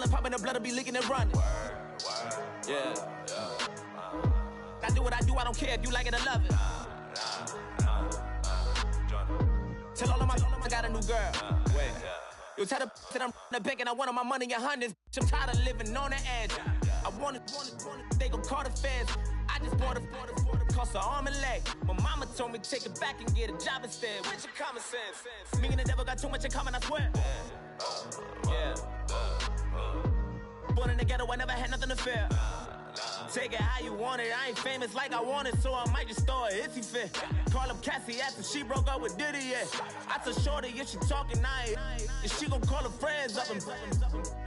to pop in the blood to be leaking and running. Yeah. I do what I do, I don't care if you like it or love it. Tell all of my I got a new girl. Wait. You tell the that I'm the bank and I want all my money in hundreds. I'm tired of living on the edge. I want it, they gon' call the feds. I just bought a cost an arm and leg. My mama told me take it back and get a job instead. Where's your common sense? Me and the devil got too much in common, I swear. Yeah. Born in the ghetto, I never had nothing to fear. Take it how you want it. I ain't famous like I want it, so I might just throw a iffy fit. Call up Cassie after she broke up with Diddy, yeah. I told Shorty if she talking, I ain't. And she gon' call her friends up and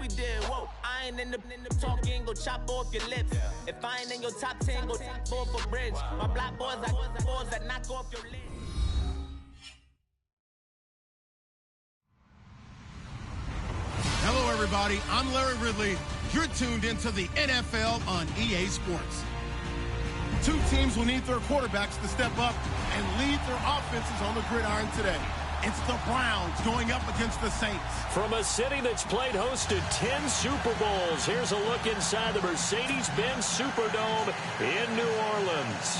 we did, whoa. I ain't in the talking, go chop off your lips. If I ain't in your top 10, go top off a bridge. My black boys, I boys that knock off your lid. Hello, everybody. I'm Larry Ridley. You're tuned into the NFL on EA Sports. Two teams will need their quarterbacks to step up and lead their offenses on the gridiron today. It's the Browns going up against the Saints. From a city that's played host to 10 Super Bowls, here's a look inside the Mercedes-Benz Superdome in New Orleans.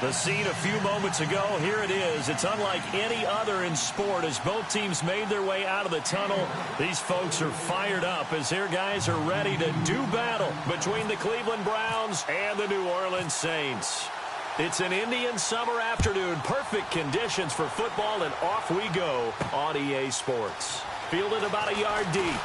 The scene a few moments ago, here it is. It's unlike any other in sport as both teams made their way out of the tunnel. These folks are fired up as their guys are ready to do battle between the Cleveland Browns and the New Orleans Saints. It's an Indian summer afternoon, perfect conditions for football, and off we go on EA Sports. Fielded about a yard deep.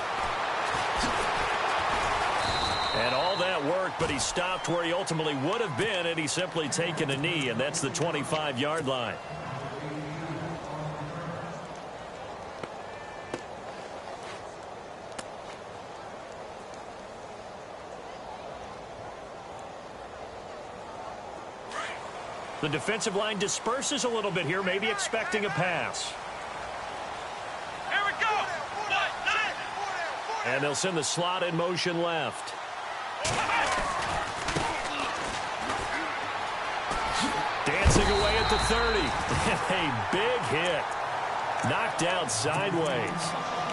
And all that work, but he stopped where he ultimately would have been had he simply taken a knee, and that's the 25-yard line. The defensive line disperses a little bit here, maybe expecting a pass. Here we go. And they'll send the slot in motion left. Dancing away at the 30. A big hit. Knocked out sideways.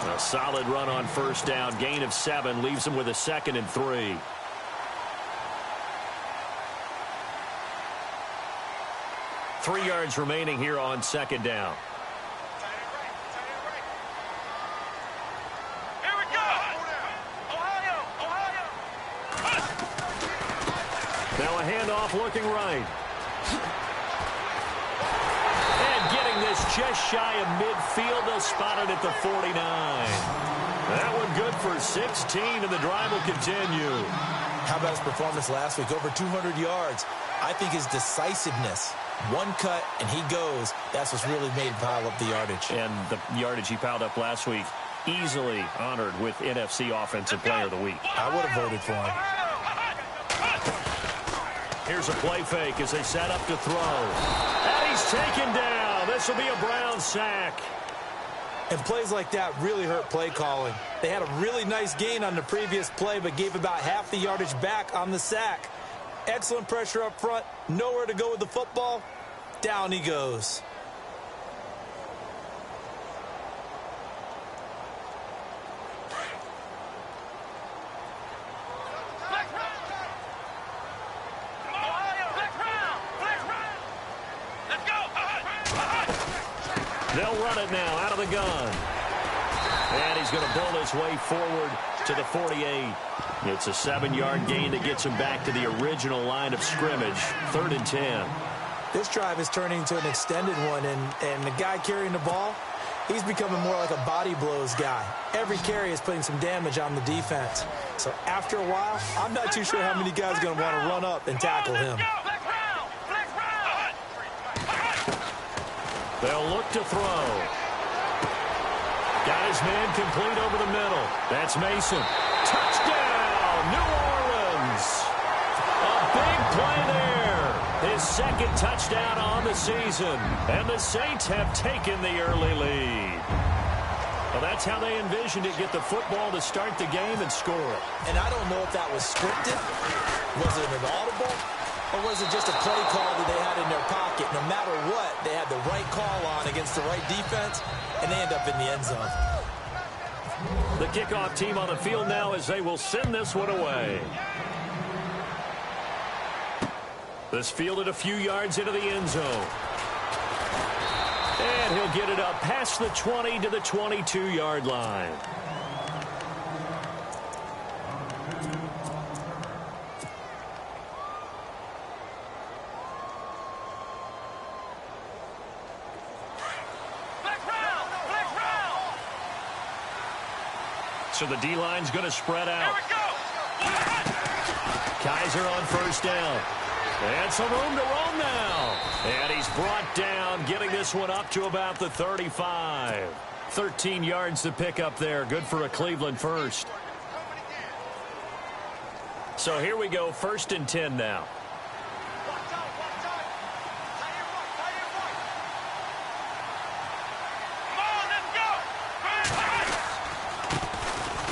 A solid run on first down. Gain of 7 leaves him with a 2nd and 3. Three yards remaining here on 2nd down. Here we go. Ohio. Now a handoff looking right. And getting this just shy of midfield. They'll spot it at the 49. That one good for 16, and the drive will continue. How about his performance last week? Over 200 yards. I think his decisiveness. One cut, and he goes. That's what's really made him pile up the yardage. And the yardage he piled up last week, easily honored with NFC Offensive Player of the Week. I would have voted for him. Here's a play fake as they set up to throw. And he's taken down. This will be a Brown sack. And plays like that really hurt play calling. They had a really nice gain on the previous play, but gave about half the yardage back on the sack. Excellent pressure up front. Nowhere to go with the football. Down he goes. They'll run it now out of the gun. And he's going to build his way forward to the 48. It's a 7-yard gain that gets him back to the original line of scrimmage. 3rd and 10. This drive is turning into an extended one, and the guy carrying the ball, he's becoming more like a body blows guy. Every carry is putting some damage on the defense. So after a while, I'm not too sure how many guys are going to want to run up and tackle him. They'll look to throw. Got his man complete over the middle. That's Mason. Touchdown, New Orleans. A big play there. His 2nd touchdown on the season. And the Saints have taken the early lead. Well, that's how they envisioned it. Get the football to start the game and score it. And I don't know if that was scripted. Was it an audible? Or was it just a play call that they had in their pocket? No matter what, they had the right call on against the right defense, and they end up in the end zone. The kickoff team on the field now as they will send this one away. This fielded a few yards into the end zone. And he'll get it up past the 20 to the 22-yard line. So the D-line's going to spread out. Kaiser on first down. And some room to roam now. And he's brought down, getting this one up to about the 35. 13 yards to pick up there. Good for a Cleveland first. So here we go, 1st and 10 now.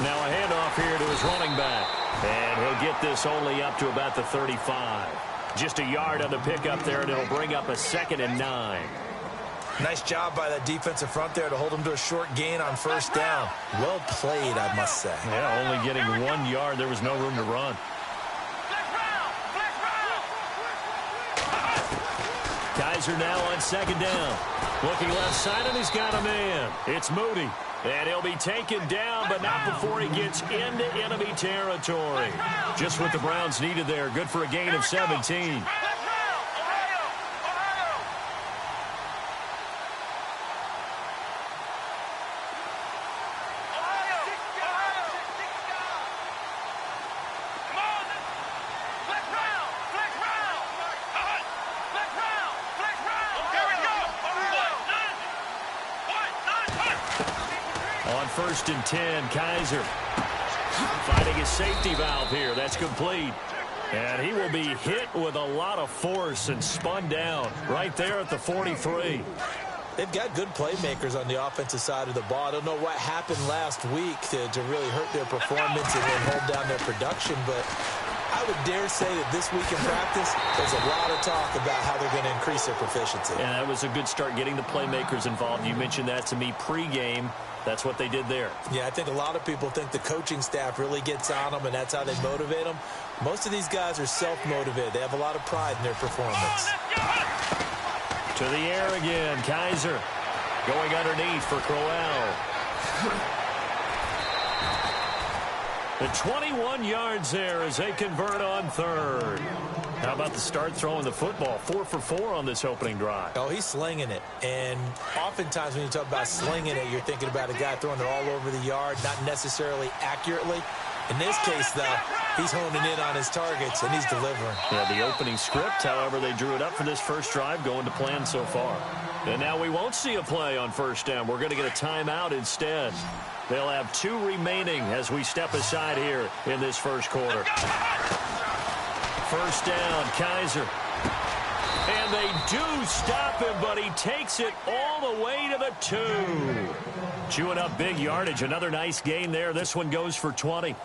Now a handoff here to his running back. And he'll get this only up to about the 35. Just a yard on the pickup there, and it'll bring up a 2nd and 9. Nice job by that defensive front there to hold him to a short gain on first down. Well played, I must say. Yeah, only getting 1 yard. There was no room to run. Kaiser now on 2nd down. Looking left side, and he's got a man. It's Moody. And he'll be taken down, but not before he gets into enemy territory. Just what the Browns needed there. Good for a gain of 17. On 1st and 10, Kaiser finding his safety valve here. That's complete. And he will be hit with a lot of force and spun down right there at the 43. They've got good playmakers on the offensive side of the ball. I don't know what happened last week to really hurt their performance and then hold down their production, but I would dare say that this week in practice, there's a lot of talk about how they're going to increase their proficiency. And that was a good start getting the playmakers involved. You mentioned that to me pregame. That's what they did there. Yeah, I think a lot of people think the coaching staff really gets on them, and that's how they motivate them. Most of these guys are self-motivated. They have a lot of pride in their performance. To the air again, Kaiser going underneath for Crowell. The 21 yards there as they convert on 3rd. How about the start throwing the football? 4 for 4 on this opening drive. Oh, he's slinging it. And oftentimes when you talk about slinging it, you're thinking about a guy throwing it all over the yard, not necessarily accurately. In this case, though, he's honing in on his targets, and he's delivering. Yeah, the opening script, however, they drew it up for this first drive, going to plan so far. And now we won't see a play on first down. We're going to get a timeout instead. They'll have 2 remaining as we step aside here in this first quarter. First down, Kaiser. And they do stop him, but he takes it all the way to the 2. Chewing up big yardage. Another nice gain there. This one goes for 20.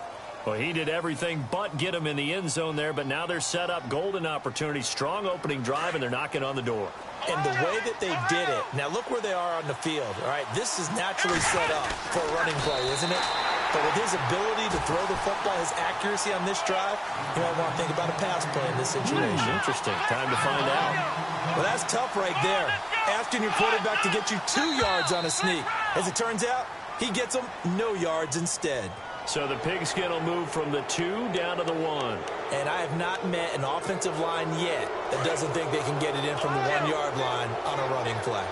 Well, he did everything but get him in the end zone there, but now they're set up. Golden opportunity. Strong opening drive, and they're knocking on the door. And the way that they did it, now look where they are on the field. All right, this is naturally set up for a running play, isn't it? But with his ability to throw the football, his accuracy on this drive, you might want to think about a pass play in this situation. Interesting. Time to find out. Well, that's tough right there. Asking your quarterback to get you 2 yards on a sneak. As it turns out, he gets them no yards instead. So the pigskin will move from the 2 down to the 1. And I have not met an offensive line yet that doesn't think they can get it in from the 1-yard line on a running play.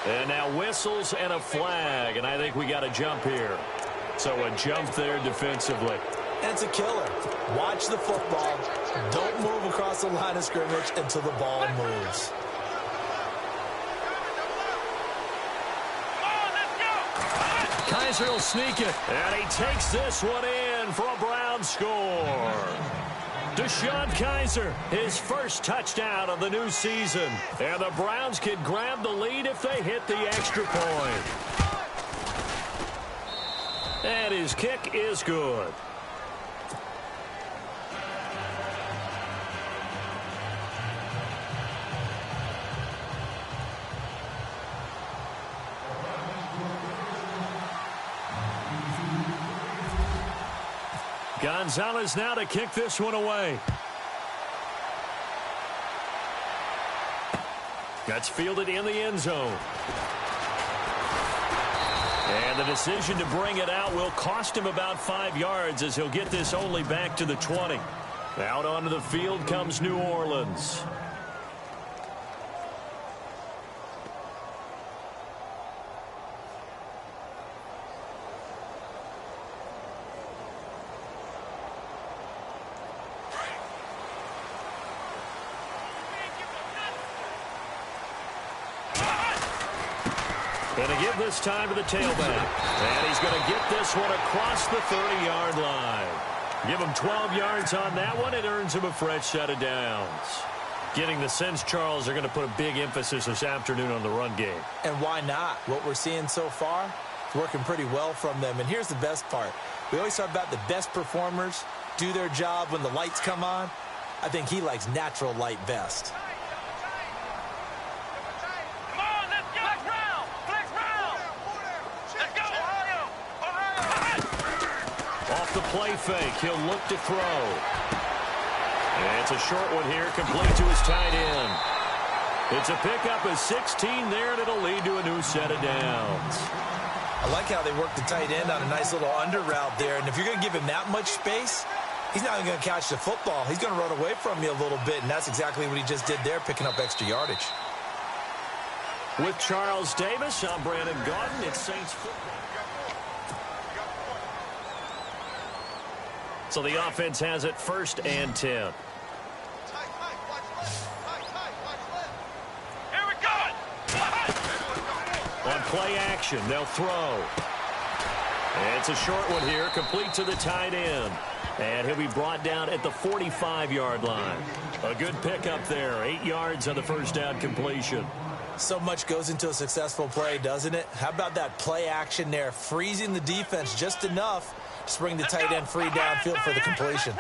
And now whistles and a flag, and I think we got a jump here. So a jump there defensively. And it's a killer. Watch the football. Don't move across the line of scrimmage until the ball moves. Kaiser will sneak it, and he takes this one in for a Brown score. DeShone Kaiser, his first touchdown of the new season. And the Browns can grab the lead if they hit the extra point. And his kick is good. Gonzalez now to kick this one away. That's fielded in the end zone. And the decision to bring it out will cost him about 5 yards as he'll get this only back to the 20. Out onto the field comes New Orleans. Going to give this time to the tailback. And he's going to get this one across the 30-yard line. Give him 12 yards on that one. It earns him a fresh set of downs. Getting the sense, Charles, they're going to put a big emphasis this afternoon on the run game. And why not? What we're seeing so far is working pretty well from them. And here's the best part. We always talk about the best performers do their job when the lights come on. I think he likes natural light best. The play fake. He'll look to throw. And it's a short one here, complete to his tight end. It's a pickup of 16 there, and it'll lead to a new set of downs. I like how they work the tight end on a nice little under route there. And if you're going to give him that much space, he's not even going to catch the football. He's going to run away from you a little bit, and that's exactly what he just did there, picking up extra yardage. With Charles Davis, I'm Brandon Gaudin. It's Saints football. So the offense has it 1st and 10. Here we go. On play action, they'll throw. And it's a short one here, complete to the tight end. And he'll be brought down at the 45-yard line. A good pickup there, 8 yards on the first down completion. So much goes into a successful play, doesn't it? How about that play action there, freezing the defense just enough to bring the tight end free downfield for the completion.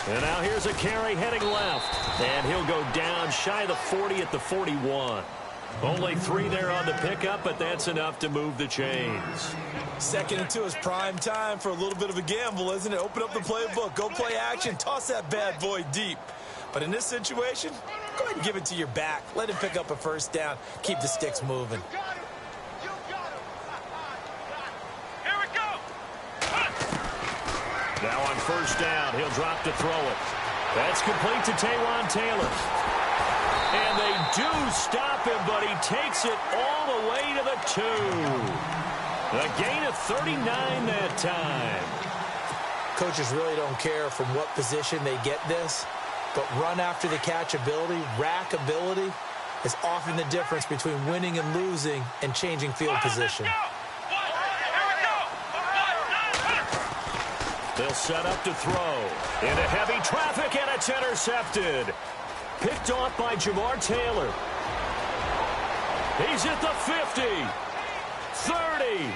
And now here's a carry heading left. And he'll go down shy of the 40 at the 41. Only 3 there on the pickup, but that's enough to move the chains. 2nd and 2 is prime time for a little bit of a gamble, isn't it? Open up the playbook, go play action, toss that bad boy deep. But in this situation, go ahead and give it to your back. Let him pick up a first down. Keep the sticks moving. Here we go. Now on first down, he'll drop to throw it. That's complete to Taywan Taylor. And they do stop him, but he takes it all the way to the 2. A gain of 39 that time. Coaches really don't care from what position they get this. But run after the catch ability, rack ability, is often the difference between winning and losing and changing field position. They'll set up to throw. Into heavy traffic, and it's intercepted. Picked off by Jamar Taylor. He's at the 50, 30,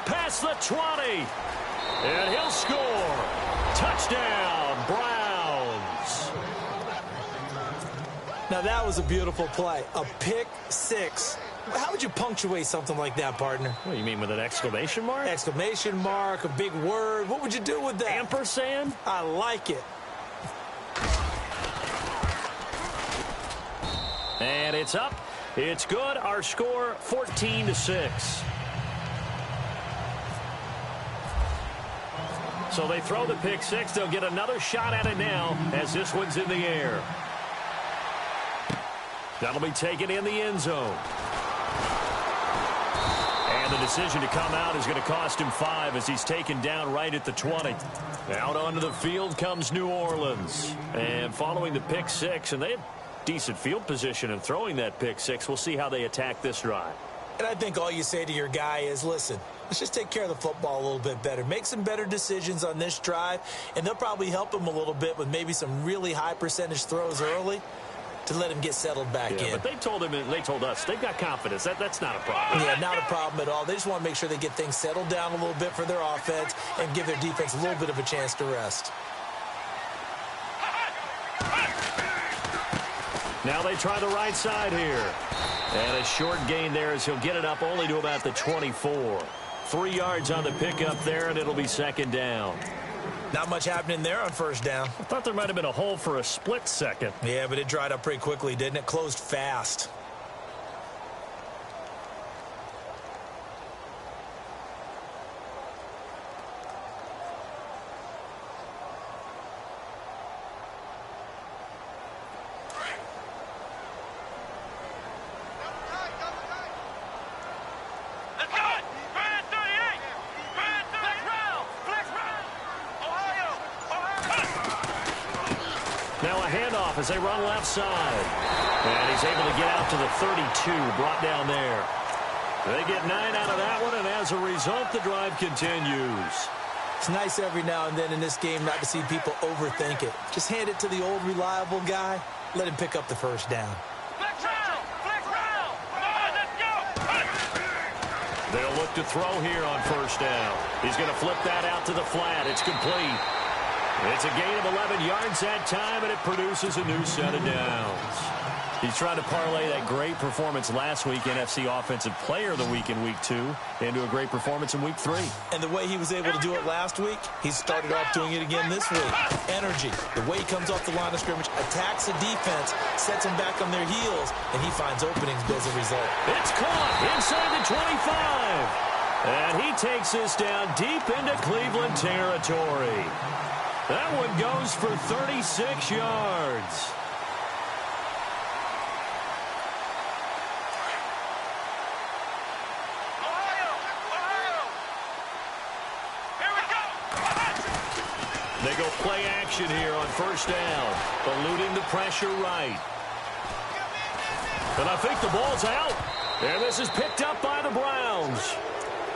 past the 20, and he'll score. Touchdown, Browns. Now that was a beautiful play, a pick 6. How would you punctuate something like that, partner? What do you mean, with an exclamation mark? Exclamation mark, a big word. What would you do with that? Ampersand? I like it. And it's up. It's good. Our score, 14-6. So they throw the pick 6. They'll get another shot at it now as this one's in the air. That'll be taken in the end zone. And the decision to come out is going to cost him 5 as he's taken down right at the 20. Out onto the field comes New Orleans. And following the pick 6, and they had decent field position and throwing that pick 6. We'll see how they attack this drive. And I think all you say to your guy is, listen, let's just take care of the football a little bit better. Make some better decisions on this drive, and they'll probably help him a little bit with maybe some really high percentage throws early to let him get settled back in. But they told him, and they told us, they've got confidence. That's not a problem. Yeah, not a problem at all. They just want to make sure they get things settled down a little bit for their offense and give their defense a little bit of a chance to rest. Now they try the right side here. And a short gain there as he'll get it up only to about the 24. 3 yards on the pickup there, and it'll be second down. Not much happening there on first down. I thought there might have been a hole for a split second. Yeah, but it dried up pretty quickly, didn't it? Closed fast. Now a handoff as they run left side. And he's able to get out to the 32, brought down there. They get 9 out of that one, and as a result, the drive continues. It's nice every now and then in this game not to see people overthink it. Just hand it to the old reliable guy. Let him pick up the first down. They'll look to throw here on first down. He's going to flip that out to the flat. It's complete. It's a gain of 11 yards that time, and it produces a new set of downs. He's trying to parlay that great performance last week, NFC Offensive Player of the Week in Week 2, into a great performance in Week 3. And the way he was able to do it last week, he started off doing it again this week. Energy, the way he comes off the line of scrimmage, attacks the defense, sets them back on their heels, and he finds openings as a result. It's caught inside the 25. And he takes this down deep into Cleveland territory. That one goes for 36 yards. They go play action here on first down, eluding the pressure right. And I think the ball's out. And this is picked up by the Browns.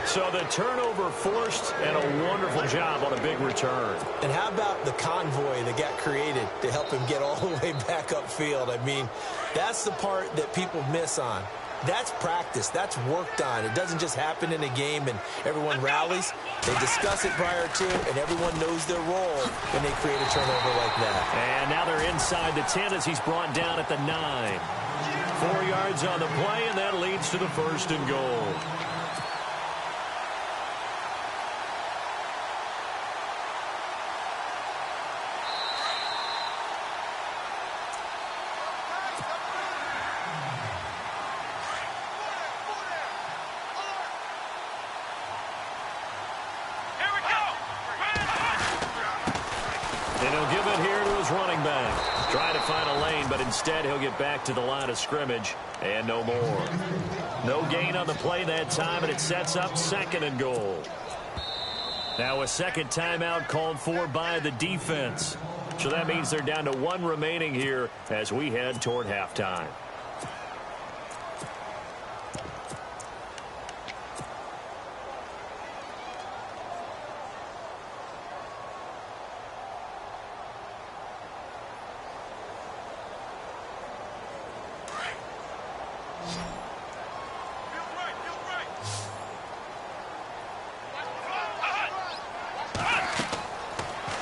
So the turnover forced, and a wonderful job on a big return. And how about the convoy that got created to help him get all the way back upfield? I mean, that's the part that people miss on. That's practice. That's worked on. It doesn't just happen in a game and everyone rallies. They discuss it prior to, and everyone knows their role when they create a turnover like that. And now they're inside the 10 as he's brought down at the 9. 4 yards on the play, and that leads to the first and goal. Instead, he'll get back to the line of scrimmage, and no more. No gain on the play that time, and it sets up second and goal. Now a second timeout called for by the defense. So that means they're down to 1 remaining here as we head toward halftime.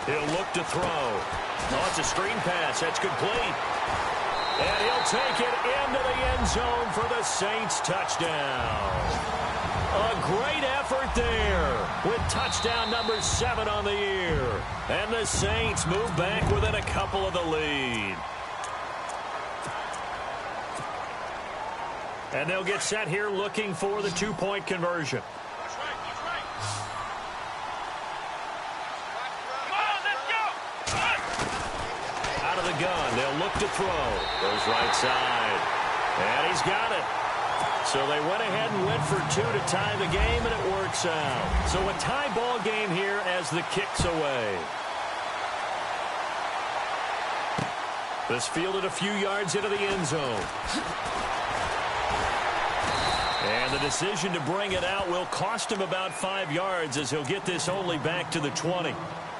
He'll look to throw. Oh, it's a screen pass. That's complete. And he'll take it into the end zone for the Saints touchdown. A great effort there with touchdown number 7 on the year. And the Saints move back within a couple of the lead. And they'll get set here looking for the 2-point conversion. Gun. They'll look to throw. Goes right side. And he's got it. So they went ahead and went for 2 to tie the game, and it works out. So a tie ball game here as the kick's away. This fielded a few yards into the end zone. And the decision to bring it out will cost him about 5 yards as he'll get this only back to the 20.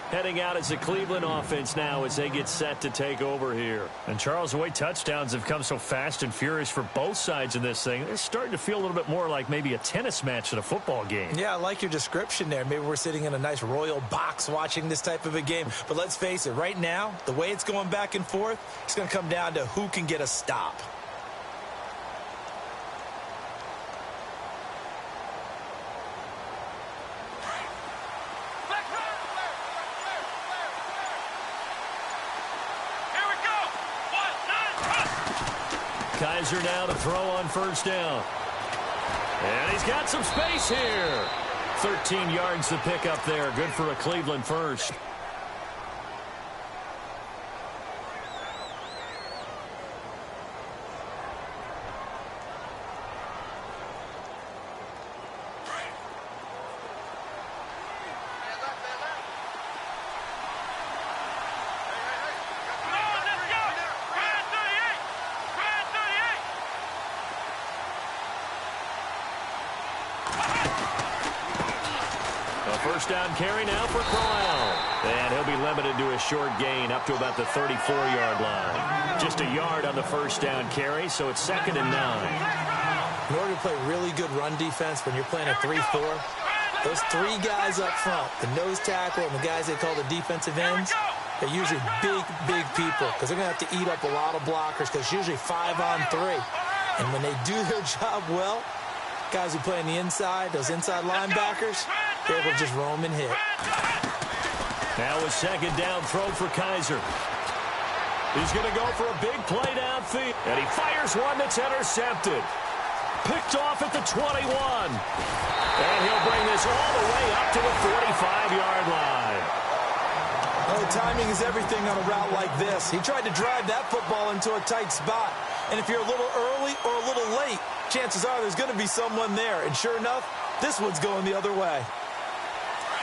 Heading out as the Cleveland offense now as they get set to take over here. And, Charles, the way touchdowns have come so fast and furious for both sides in this thing, it's starting to feel a little bit more like maybe a tennis match in a football game. Yeah, I like your description there. Maybe we're sitting in a nice royal box watching this type of a game. But let's face it, right now, the way it's going back and forth, it's going to come down to who can get a stop. Kaiser now to throw on first down. And he's got some space here. 13 yards to pick up there. Good for a Cleveland first. First down carry now for Crowell. And he'll be limited to a short gain up to about the 34-yard line. Just a yard on the first down carry, so it's 2nd and 9. In order to play really good run defense when you're playing a 3-4, those three guys up front, the nose tackle and the guys they call the defensive ends, they're usually big people because they're going to have to eat up a lot of blockers because it's usually 5-on-3. And when they do their job well, guys who play on the inside, those inside linebackers, they're able to just roam and hit. Now a second down throw for Kaiser. He's going to go for a big play downfield. And he fires one that's intercepted. Picked off at the 21. And he'll bring this all the way up to the 45-yard line. Well, the timing is everything on a route like this. He tried to drive that football into a tight spot. And if you're a little early or a little late, chances are there's going to be someone there. And sure enough, this one's going the other way.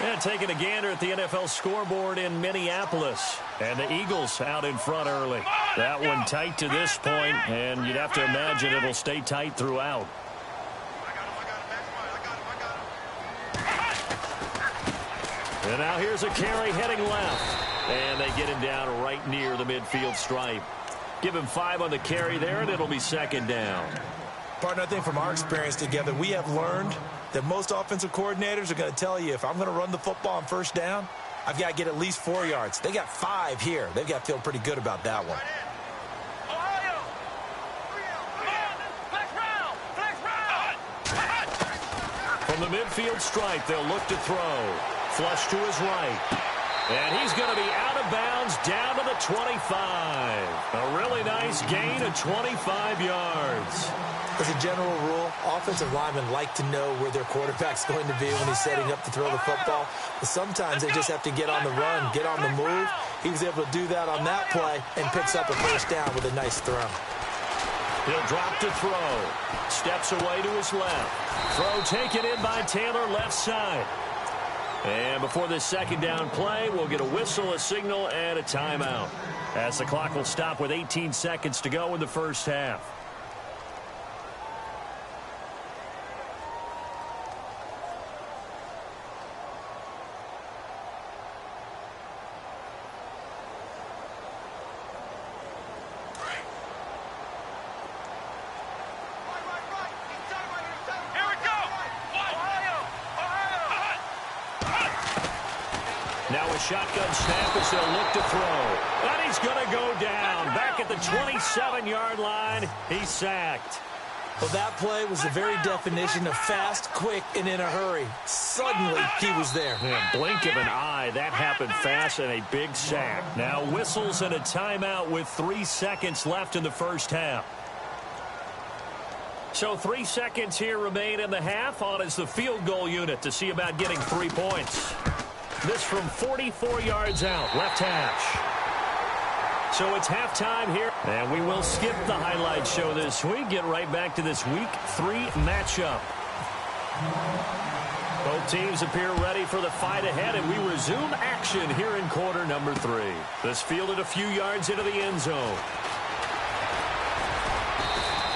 And taking a gander at the NFL scoreboard in Minneapolis. And the Eagles out in front early. That one tight to this point, and you'd have to imagine it'll stay tight throughout. And now here's a carry heading left. And they get him down right near the midfield stripe. Give him 5 on the carry there, and it'll be 2nd down. Partner, I think from our experience together, we have learned that most offensive coordinators are going to tell you, if I'm going to run the football on first down, I've got to get at least 4 yards. They got 5 here. They've got to feel pretty good about that one. From the midfield stripe, they'll look to throw. Flush to his right. And he's going to be out of bounds down to the 25. A really nice gain of 25 yards. As a general rule, offensive linemen like to know where their quarterback's going to be when he's setting up to throw the football. But sometimes they just have to get on the run, get on the move. He was able to do that on that play and picks up a first down with a nice throw. He'll drop to throw. Steps away to his left. Throw taken in by Taylor left side. And before this second down play, we'll get a whistle, a signal, and a timeout. As the clock will stop with 18 seconds to go in the first half. Shotgun snap as they'll look to throw. And he's going to go down. Back at the 27-yard line, he's sacked. Well, that play was the very definition of fast, quick, and in a hurry. Suddenly, he was there. Man, blink of an eye. That happened fast and a big sack. Now whistles and a timeout with 3 seconds left in the first half. So 3 seconds here remain in the half. On is the field goal unit to see about getting 3 points. This from 44 yards out, left hash. So it's halftime here. And we will skip the highlight show this week. Get right back to this Week 3 matchup. Both teams appear ready for the fight ahead, and we resume action here in quarter number 3. This fielded a few yards into the end zone.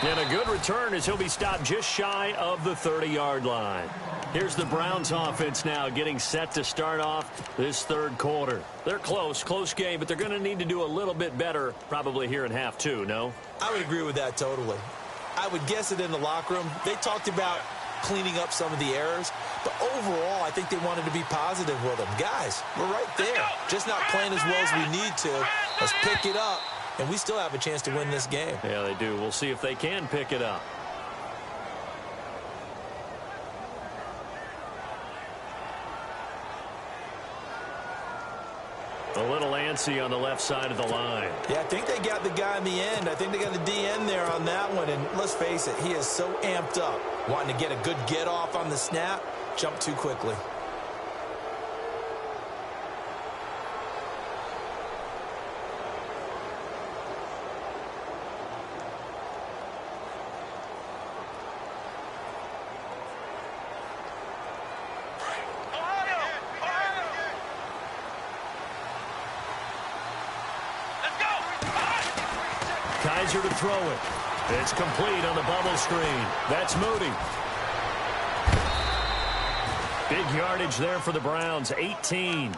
And a good return as he'll be stopped just shy of the 30-yard line. Here's the Browns offense now getting set to start off this third quarter. They're close game, but they're going to need to do a little bit better probably here in half 2, no? I would agree with that totally. I would guess it in the locker room. They talked about cleaning up some of the errors, but overall I think they wanted to be positive with them. Guys, we're right there. Just not playing as well as we need to. Let's pick it up, and we still have a chance to win this game. Yeah, they do. We'll see if they can pick it up. A little antsy on the left side of the line. Yeah, I think they got the guy in the end. I think they got the DN there on that one. And let's face it, he is so amped up, wanting to get a good get off on the snap, jump too quickly. Kaiser to throw it. It's complete on the bubble screen. That's Moody. Big yardage there for the Browns, 18.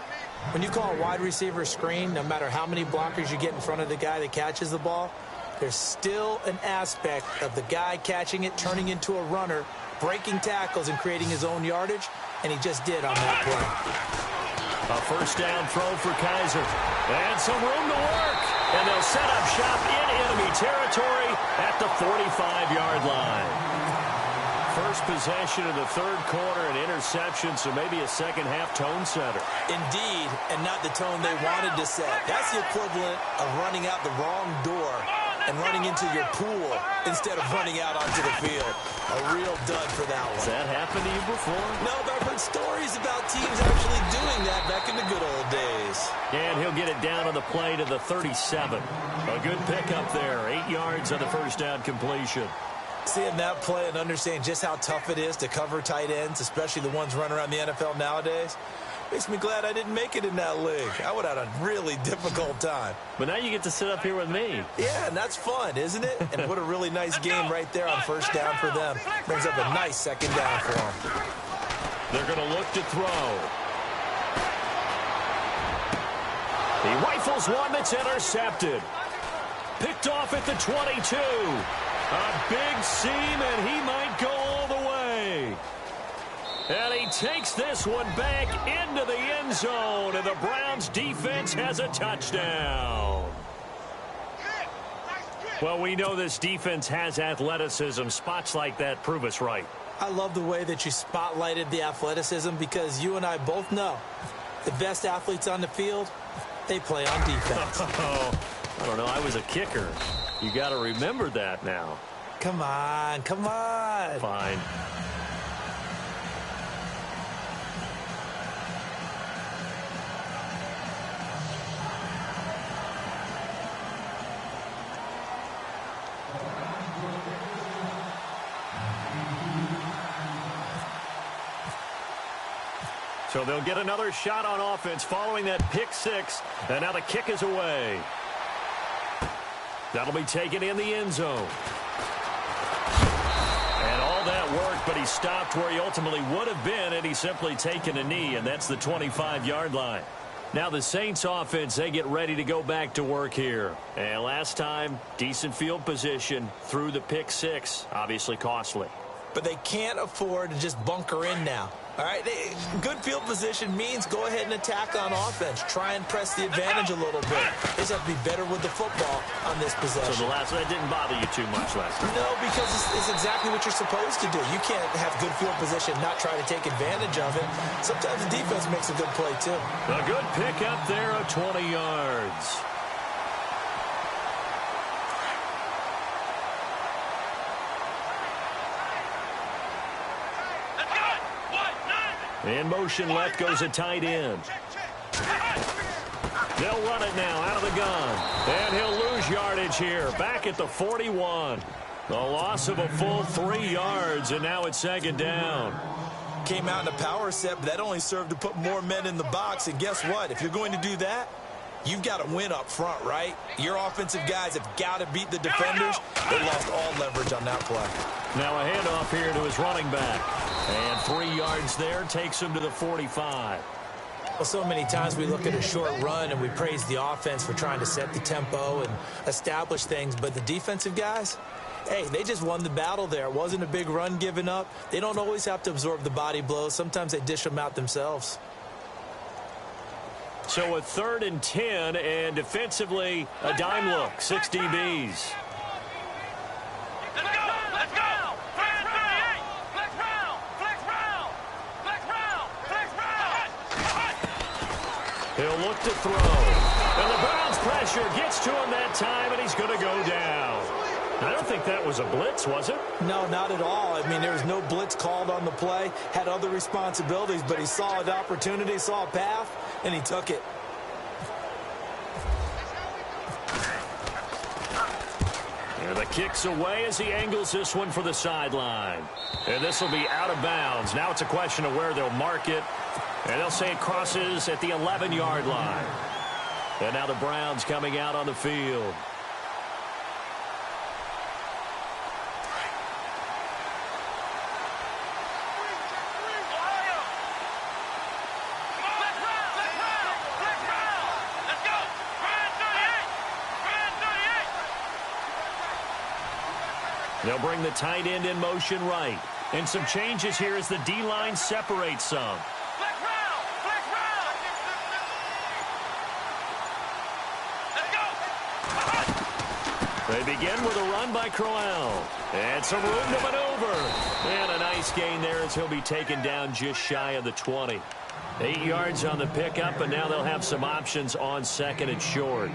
When you call a wide receiver screen, no matter how many blockers you get in front of the guy that catches the ball, there's still an aspect of the guy catching it, turning into a runner, breaking tackles and creating his own yardage, and he just did on that play. A first down throw for Kaiser. And some room to work. And they'll set up shop in enemy territory at the 45-yard line. First possession of the third quarter, an interception, so maybe a second-half tone setter. Indeed, and not the tone they wanted to set. That's the equivalent of running out the wrong door and running into your pool instead of running out onto the field. A real dud for that one. Has that happened to you before? No, but I've heard stories about teams actually doing that back in the good old days. And he'll get it down on the play to the 37. A good pickup there, 8 yards on the first down completion. Seeing that play and understanding just how tough it is to cover tight ends, especially the ones running around the NFL nowadays, makes me glad I didn't make it in that league. I would have had a really difficult time. But now you get to sit up here with me. Yeah, and that's fun, isn't it? And what a really nice game right there on first down for them. Brings up a nice second down for them. They're going to look to throw. He rifles one that's intercepted. Picked off at the 22. A big seam, and he might go all the way. And he takes this one back into the end zone, and the Browns defense has a touchdown. Well, we know this defense has athleticism. Spots like that prove us right. I love the way that you spotlighted the athleticism, because you and I both know the best athletes on the field, they play on defense. I don't know. I was a kicker. You got to remember that now. Come on, come on. Fine. So they'll get another shot on offense following that pick six. And now the kick is away. That'll be taken in the end zone. And all that worked, but he stopped where he ultimately would have been, and he's simply taken a knee, and that's the 25-yard line. Now the Saints offense, they get ready to go back to work here. And last time, decent field position through the pick six, obviously costly. But they can't afford to just bunker in now. All right, good field position means go ahead and attack on offense. Try and press the advantage a little bit. They just have to be better with the football on this possession. So the last one, that didn't bother you too much last time? No, because it's exactly what you're supposed to do. You can't have good field position and not try to take advantage of it. Sometimes the defense makes a good play, too. A good pickup there of 20 yards. In motion left goes a tight end. They'll run it now out of the gun. And he'll lose yardage here. Back at the 41. The loss of a full 3 yards, and now it's second down. Came out in a power set, but that only served to put more men in the box. And guess what? If you're going to do that, you've got to win up front, right? Your offensive guys have got to beat the defenders. They lost all leverage on that play. Now a handoff here to his running back. And 3 yards there takes him to the 45. Well, so many times we look at a short run and we praise the offense for trying to set the tempo and establish things. But the defensive guys, hey, they just won the battle there. It wasn't a big run given up. They don't always have to absorb the body blows. Sometimes they dish them out themselves. So a 3rd and 10, and defensively a dime look, 6 DBs. He'll look to throw. And the Browns pressure gets to him that time, and he's going to go down. I don't think that was a blitz, was it? No, not at all. I mean, there was no blitz called on the play. Had other responsibilities, but he saw an opportunity, saw a path, and he took it. And the kick's away as he angles this one for the sideline. And this will be out of bounds. Now it's a question of where they'll mark it. And they'll say it crosses at the 11-yard line. And now the Browns coming out on the field. They'll bring the tight end in motion right. And some changes here as the D-line separates some. They begin with a run by Crowell. And some room to maneuver. And a nice gain there as he'll be taken down just shy of the 20. 8 yards on the pickup, and now they'll have some options on second and short.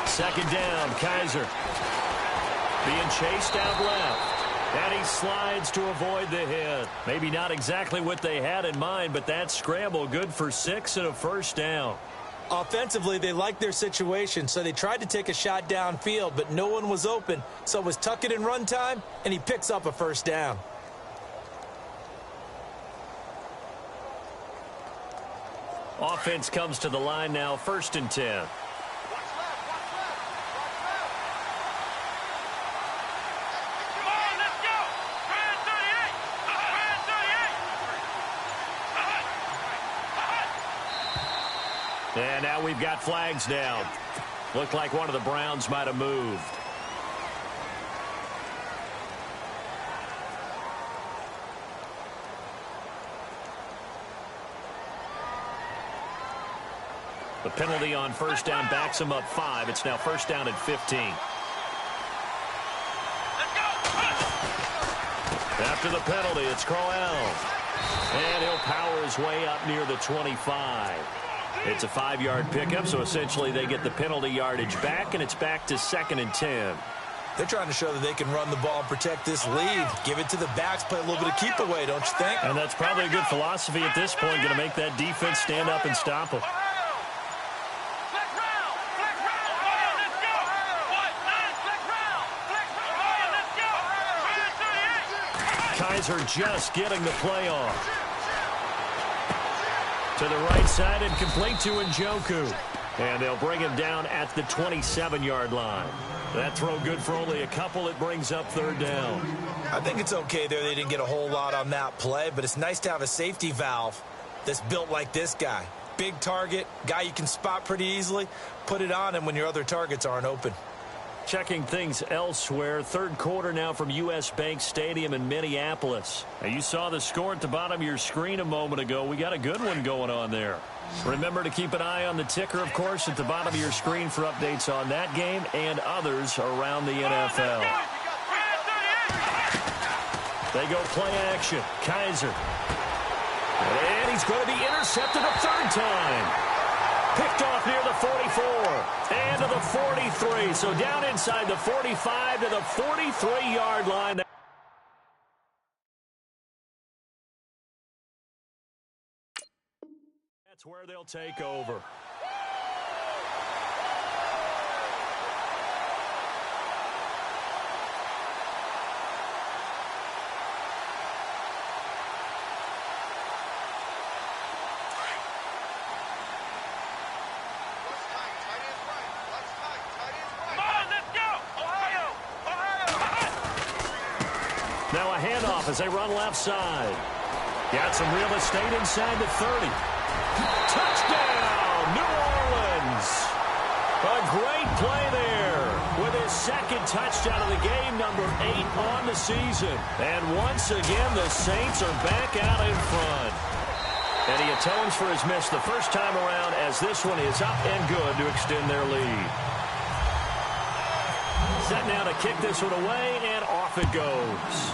Second down, Kaiser. Being chased out left. And he slides to avoid the hit. Maybe not exactly what they had in mind, but that scramble good for 6 and a first down. Offensively, they liked their situation, so they tried to take a shot downfield, but no one was open. So it was tuck it in run time, and he picks up a first down. Offense comes to the line now, 1st and 10. And now we've got flags down. Looked like one of the Browns might have moved. The penalty on first down backs him up 5. It's now first down at 15. After the penalty, it's Crowell. And he'll power his way up near the 25. It's a 5-yard pickup, so essentially they get the penalty yardage back, and it's back to 2nd and 10. They're trying to show that they can run the ball and protect this lead. Give it to the backs, play a little bit of keep away, don't you think? And that's probably a good philosophy at this point, going to make that defense stand up and stop them. Kaiser just getting the play off. To the right side and complete to Njoku. And they'll bring him down at the 27-yard line. That throw good for only a couple. It brings up 3rd down. I think it's okay there. They didn't get a whole lot on that play, but it's nice to have a safety valve that's built like this guy. Big target, guy you can spot pretty easily. Put it on him when your other targets aren't open. Checking things elsewhere. 3rd quarter now from U.S. Bank Stadium in Minneapolis. Now, you saw the score at the bottom of your screen a moment ago. We got a good one going on there. Remember to keep an eye on the ticker, of course, at the bottom of your screen for updates on that game and others around the NFL. They go play action. Kaiser. And he's going to be intercepted a 3rd time. Picked off near the 44 and to the 43. So down inside the 45 to the 43-yard line. That's where they'll take over. Now a handoff as they run left side. Got some real estate inside the 30. Touchdown, New Orleans. A great play there with his 2nd touchdown of the game. number 8 on the season. And once again, the Saints are back out in front. And he atones for his miss the first time around as this one is up and good to extend their lead. Set now to kick this one away, and off it goes.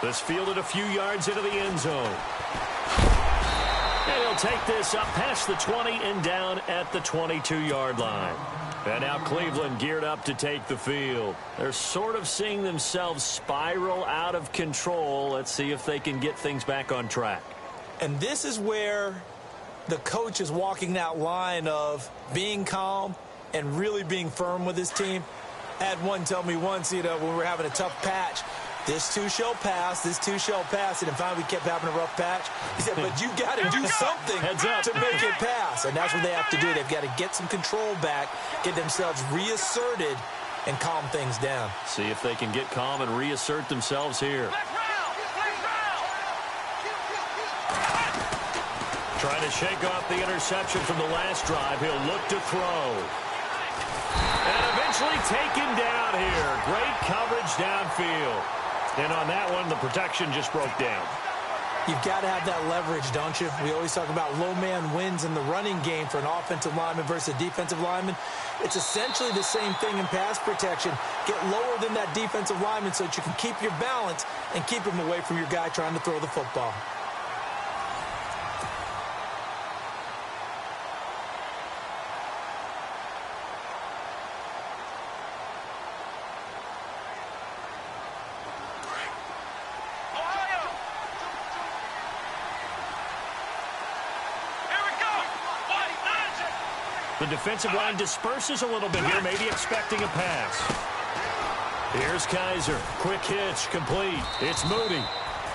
This fielded a few yards into the end zone. And he'll take this up past the 20 and down at the 22-yard line. And now Cleveland geared up to take the field. They're sort of seeing themselves spiral out of control. Let's see if they can get things back on track. And this is where the coach is walking that line of being calm and really being firm with his team. I had one tell me once, when we were having a tough patch, this too shall pass, this too shall pass. And finally we kept having a rough patch. He said, but you got to do something to make it pass. And that's what they have to do. They've got to get some control back, get themselves reasserted, and calm things down. See if they can get calm and reassert themselves here. Trying to shake off the interception from the last drive. He'll look to throw. And eventually taken down here. Great coverage downfield. And on that one, the protection just broke down. You've got to have that leverage, don't you? We always talk about low man wins in the running game for an offensive lineman versus a defensive lineman. It's essentially the same thing in pass protection. Get lower than that defensive lineman so that you can keep your balance and keep him away from your guy trying to throw the football. The defensive line disperses a little bit here, maybe expecting a pass. Here's Kaiser. Quick hitch, complete. It's Moody.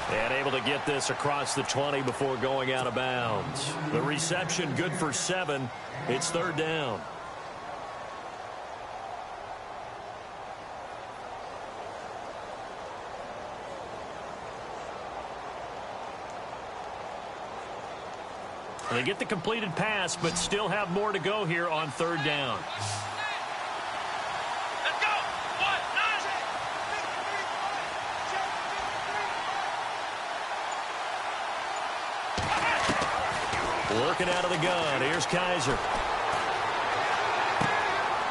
And able to get this across the 20 before going out of bounds. The reception good for 7. It's third down. They get the completed pass, but still have more to go here on third down. Let's go! 1, 9. Working out of the gun. Here's Kaiser.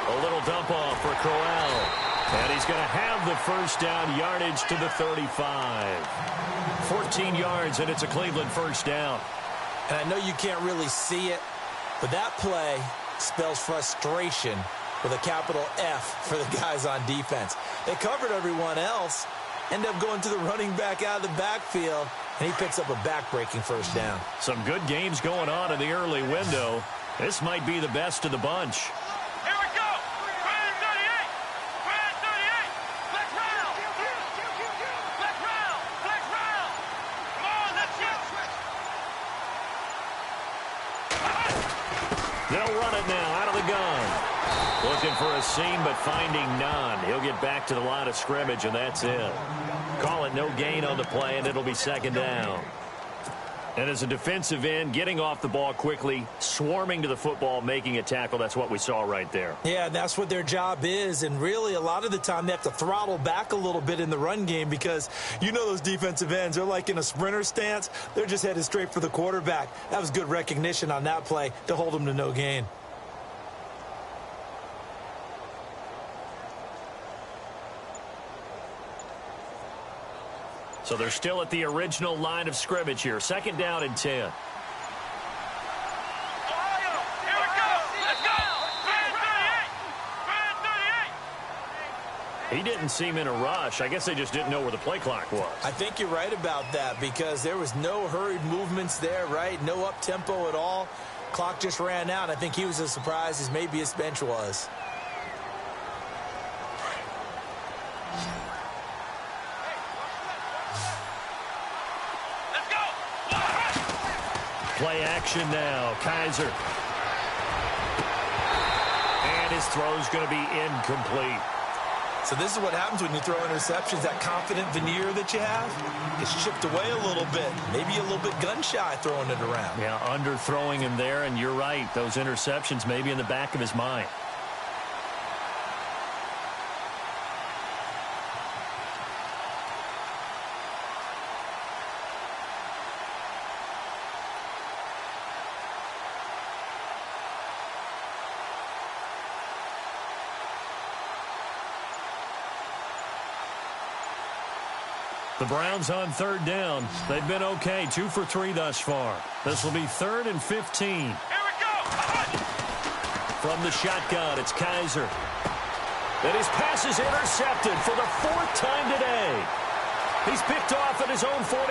A little dump off for Corral. And he's going to have the first down yardage to the 35. 14 yards, and it's a Cleveland first down. And I know you can't really see it, but that play spells frustration with a capital F for the guys on defense. They covered everyone else, end up going to the running back out of the backfield, and he picks up a back-breaking first down. Some good games going on in the early window. This might be the best of the bunch. Here we go! Grand 38! Grand 38! Flex round! Flex round! Flex round! Come on, let's go! They'll run it now out of the gun. Looking for a seam, but finding none. He'll get back to the line of scrimmage, and that's it. Call it no gain on the play, and it'll be second down. And as a defensive end, getting off the ball quickly, swarming to the football, making a tackle, that's what we saw right there. Yeah, that's what their job is, and really a lot of the time they have to throttle back a little bit in the run game because you know those defensive ends, they're like in a sprinter stance. They're just headed straight for the quarterback. That was good recognition on that play to hold them to no gain. So they're still at the original line of scrimmage here. Second down and 10. Ohio! Here we go! Let's go! Grand 38! Grand 38! He didn't seem in a rush. I guess they just didn't know where the play clock was. I think you're right about that because there was no hurried movements there, right? No up-tempo at all. Clock just ran out. I think he was as surprised as maybe his bench was. Play action now. Kaiser. And his throw's going to be incomplete. So this is what happens when you throw interceptions. That confident veneer that you have is chipped away a little bit. Maybe a little bit gun-shy throwing it around. Yeah, underthrowing him there, and you're right. Those interceptions may be in the back of his mind. The Browns on third down. They've been okay, 2 for 3 thus far. This will be 3rd and 15. Here we go. From the shotgun, it's Kaiser. And his pass is intercepted for the 4th time today. He's picked off at his own 46.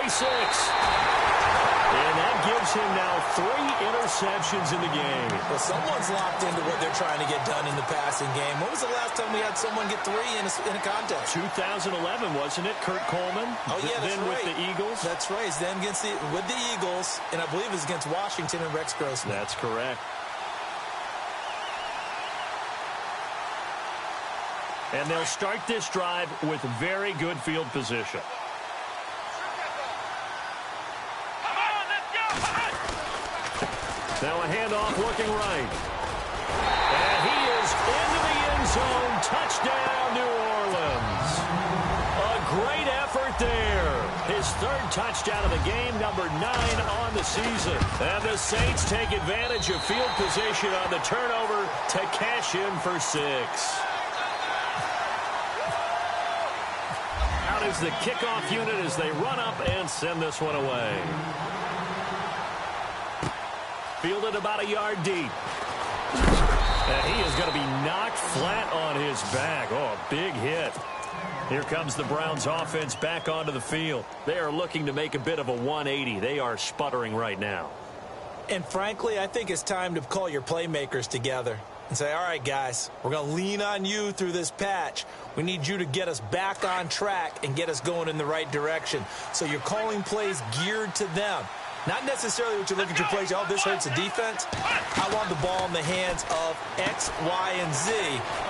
And that gives him now 3 interceptions in the game. Well, someone's locked into what they're trying to get done in the passing game. When was the last time we had someone get 3 in a contest? 2011, wasn't it? Kurt Coleman. Oh, yeah, that's then right. with the Eagles. That's right. It's then with the Eagles, and I believe it's against Washington and Rex Grossman. That's correct. And they'll start this drive with very good field position. Now a handoff looking right. And he is into the end zone. Touchdown, New Orleans. A great effort there. His 3rd touchdown of the game, number 9 on the season. And the Saints take advantage of field position on the turnover to cash in for 6. Out is the kickoff unit as they run up and send this one away. Fielded about a yard deep. And he is going to be knocked flat on his back. Oh, a big hit. Here comes the Browns offense back onto the field. They are looking to make a bit of a 180. They are sputtering right now. And frankly, I think it's time to call your playmakers together and say, all right, guys, we're going to lean on you through this patch. We need you to get us back on track and get us going in the right direction. So you're calling plays geared to them. Not necessarily what you look at your plays, oh, this hurts the defense. I want the ball in the hands of X, Y, and Z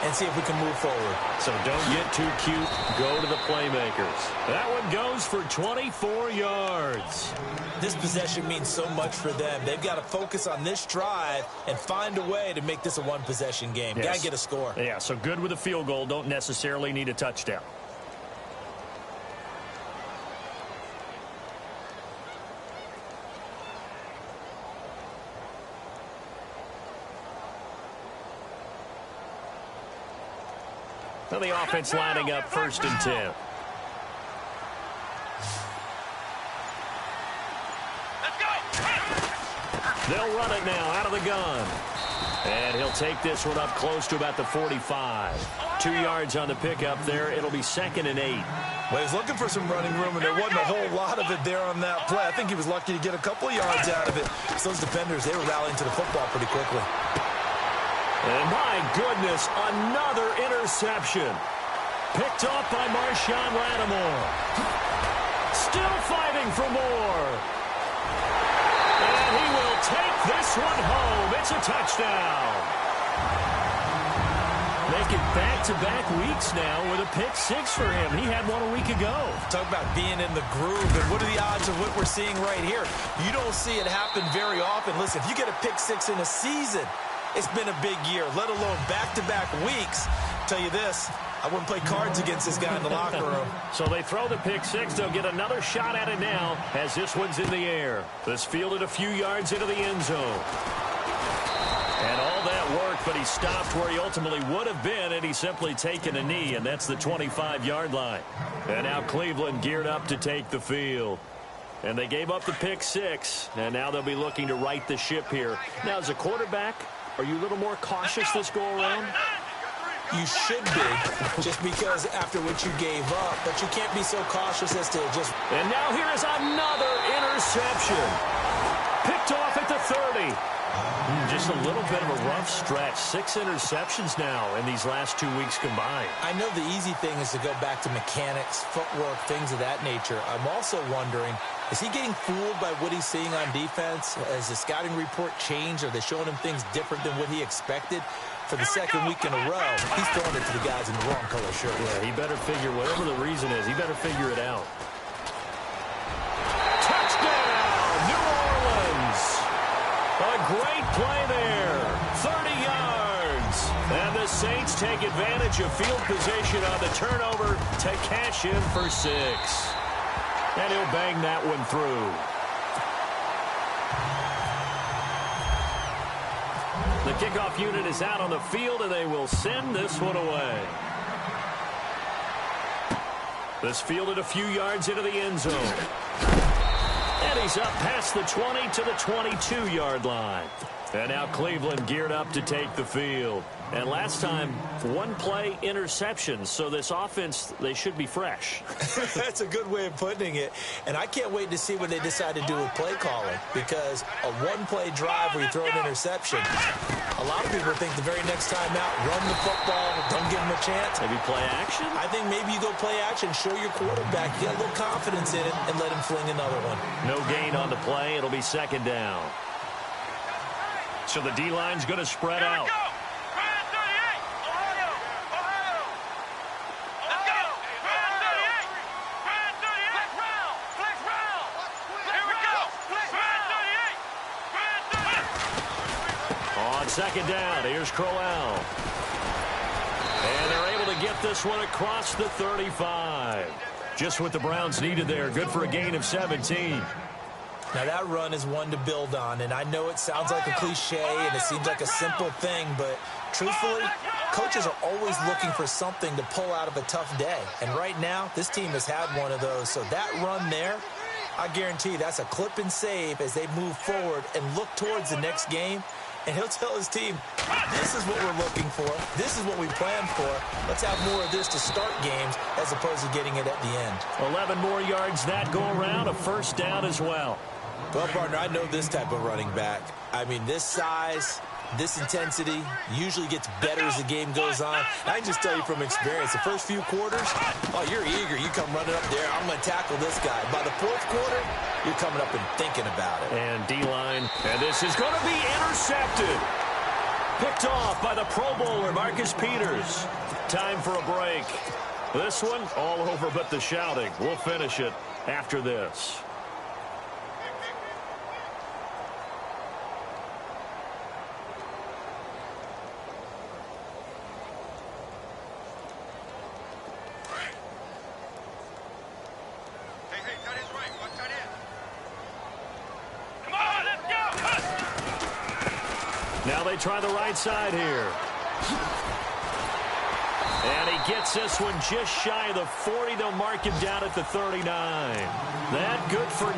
and see if we can move forward. So don't get too cute. Go to the playmakers. That one goes for 24 yards. This possession means so much for them. They've got to focus on this drive and find a way to make this a one-possession game. Yes. Got to get a score. Yeah, so good with a field goal. Don't necessarily need a touchdown. Now the offense lining up 1st and 10. Let's go. They'll run it now out of the gun. And he'll take this one up close to about the 45. 2 yards on the pickup there. It'll be 2nd and 8. Well, he's looking for some running room, and there wasn't a whole lot of it there on that play. I think he was lucky to get a couple of yards out of it. So those defenders, they were rallying to the football pretty quickly. And my goodness, another interception. Picked off by Marshawn Lattimore. Still fighting for more. And he will take this one home. It's a touchdown. Make it back-to-back weeks now with a pick 6 for him. He had one a week ago. Talk about being in the groove, and what are the odds of what we're seeing right here? You don't see it happen very often. Listen, if you get a pick 6 in a season, it's been a big year, let alone back-to-back weeks. Tell you this, I wouldn't play cards against this guy in the locker room. So they throw the pick 6. They'll get another shot at it now as this one's in the air. This fielded a few yards into the end zone. And all that worked, but he stopped where he ultimately would have been, and he's simply taken a knee, and that's the 25-yard line. And now Cleveland geared up to take the field. And they gave up the pick 6, and now they'll be looking to right the ship here. Now, as a quarterback, are you a little more cautious this go-around? You should be, just because after what you gave up, but you can't be so cautious as to just... And now here is another interception. Picked off at the 30. Just a little bit of a rough stretch. 6 interceptions now in these last 2 weeks combined. I know the easy thing is to go back to mechanics, footwork, things of that nature. I'm also wondering, is he getting fooled by what he's seeing on defense? Has the scouting report changed? Are they showing him things different than what he expected? For the second week in a row, he's throwing it to the guys in the wrong color shirt. Yeah, he better figure, whatever the reason is, he better figure it out. Touchdown, New Orleans! A great play there, 30 yards. And the Saints take advantage of field position on the turnover to cash in for 6. And he'll bang that one through. The kickoff unit is out on the field, and they will send this one away. This fielded a few yards into the end zone. And he's up past the 20 to the 22-yard line. And now Cleveland geared up to take the field. And last time, one play interception. So this offense, they should be fresh. That's a good way of putting it. And I can't wait to see what they decide to do with play calling. Because a one-play drive where you throw an interception, a lot of people think the very next time out, run the football, don't give them a chance. Maybe play action? I think maybe you go play action, show your quarterback, you got a little confidence in it, and let him fling another one. No gain on the play. It'll be second down. So the D-line's going to spread out. On second down, here's Crowell. And they're able to get this one across the 35. Just what the Browns needed there. Good for a gain of 17. Now, that run is one to build on, and I know it sounds like a cliche and it seems like a simple thing, but truthfully, coaches are always looking for something to pull out of a tough day. And right now, this team has had one of those. So that run there, I guarantee that's a clip and save as they move forward and look towards the next game. And he'll tell his team, this is what we're looking for. This is what we planned for. Let's have more of this to start games as opposed to getting it at the end. 11 more yards that go around, a first down as well. Well, partner, I know this type of running back. I mean, this size, this intensity usually gets better as the game goes on. I can just tell you from experience, the first few quarters, oh, you're eager. You come running up there, I'm going to tackle this guy. By the fourth quarter, you're coming up and thinking about it. And D-line, and this is going to be intercepted. Picked off by the Pro Bowler, Marcus Peters. Time for a break. This one, all over but the shouting. We'll finish it after this. Now they try the right side here. And he gets this one just shy of the 40. They'll mark him down at the 39. That good for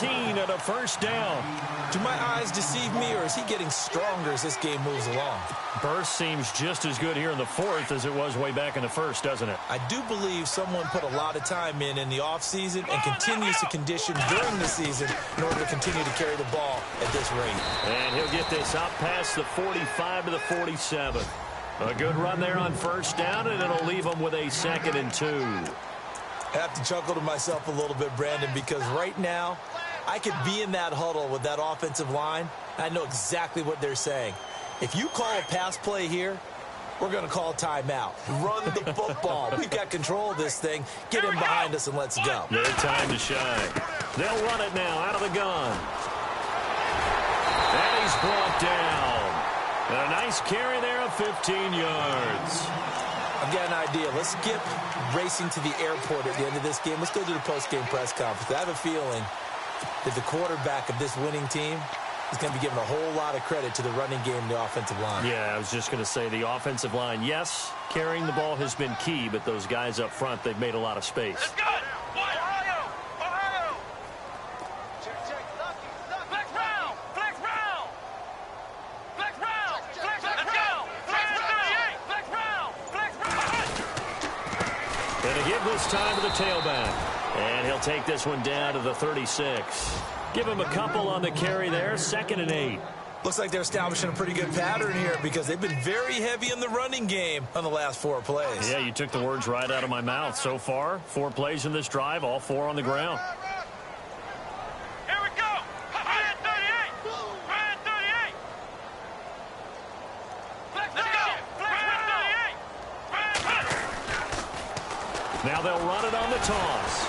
19 and a first down. Do my eyes deceive me, or is he getting stronger as this game moves along? Burst seems just as good here in the fourth as it was way back in the first, doesn't it? I do believe someone put a lot of time in the offseason and continues to condition during the season in order to continue to carry the ball at this rate. And he'll get this up past the 45 to the 47. A good run there on first down, and it'll leave him with a 2nd and 2. I have to chuckle to myself a little bit, Brandon, because right now I could be in that huddle with that offensive line. I know exactly what they're saying. If you call a pass play here, we're going to call timeout. Run the football. We've got control of this thing. Get him behind us and let's go. Their time to shine. They'll run it now out of the gun. And he's brought down. And a nice carry there of 15 yards. I've got an idea. Let's skip racing to the airport at the end of this game. Let's go to the post-game press conference. I have a feeling that the quarterback of this winning team is going to be given a whole lot of credit to the running game and the offensive line. Yeah, I was just going to say the offensive line, yes, carrying the ball has been key, but those guys up front, they've made a lot of space. Let's go! Ohio! Ohio! Flex round! Flex round! Flex round! Flex round! Flex 38! Flex round! Flex round! And to give this time to the tailback. And he'll take this one down to the 36. Give him a couple on the carry there, 2nd and 8. Looks like they're establishing a pretty good pattern here because they've been very heavy in the running game on the last 4 plays. Yeah, you took the words right out of my mouth. So far, 4 plays in this drive, all 4 on the ground. Here we go! Brand 38! Brand 38! Let's go! Brand 38! Now they'll run it on the toss.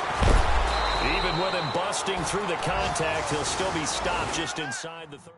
Even with him busting through the contact, he'll still be stopped just inside the 30.